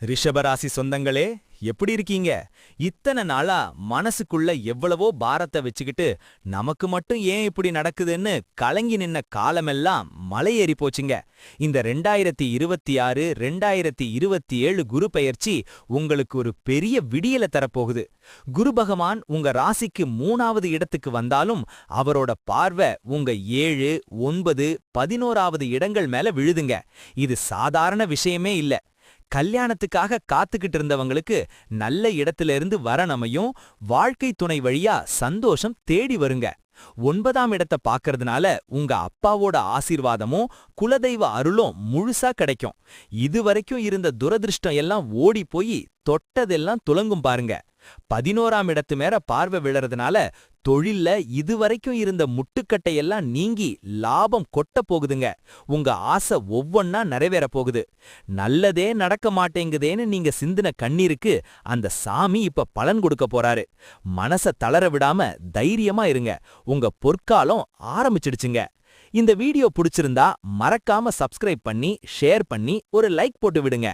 ரிஷபராசி சொந்தங்களே, எப்படி இருக்கீங்க? இத்தனை நாளா மனசுக்குள்ள எவ்வளவோ பாரத்தை வச்சுக்கிட்டு நமக்கு மட்டும் ஏன் இப்படி நடக்குதுன்னு கலங்கி நின்ன காலமெல்லாம் மலையேறி போச்சுங்க. இந்த 2026 2027 குரு பெயர்ச்சி உங்களுக்கு ஒரு பெரிய விடியலை தரப்போகுது. குரு பகவான் உங்க ராசிக்கு 3வது இடத்துக்கு வந்தாலும் அவரோட பார்வை உங்க 7, 9, 11வது இடங்கள் மேல விழுதுங்க. இது சாதாரண விஷயமே இல்ல. கல்யாணத்துக்காக காத்துக்கிட்டு இருந்தவங்களுக்கு நல்ல இடத்துல இருந்து வரனமையும் வாழ்க்கை துணை வழியா சந்தோஷம் தேடி வருங்க. 9ஆம் இடத்தை பார்க்கறதுனால உங்க அப்பாவோட ஆசீர்வாதமும் குலதெய்வ அருளும் முழுசா கிடைக்கும். இதுவரைக்கும் இருந்த துரதிருஷ்டம் எல்லாம் ஓடி போய் தொட்டதெல்லாம் துலங்கும் பாருங்க. 11ஆம் இடத்து மேல பார்வை விழறதுனால தொழில்ல இதுவரைக்கும் இருந்த முட்டுக்கட்டையெல்லாம் நீங்கி லாபம் கொட்ட போகுதுங்க. உங்க ஆசை ஒவ்வொன்னா நிறைவேற போகுது. நல்லதே நடக்க மாட்டேங்குதேன்னு நீங்க சிந்தின கண்ணீருக்கு அந்த சாமி இப்ப பலன் கொடுக்க போறாரு. மனச தளர விடாம தைரியமா இருங்க. உங்க பொற்காலம் ஆரம்பிச்சிடுச்சுங்க. இந்த வீடியோ பிடிச்சிருந்தா மறக்காம சப்ஸ்கிரைப் பண்ணி ஷேர் பண்ணி ஒரு லைக் போட்டு விடுங்க.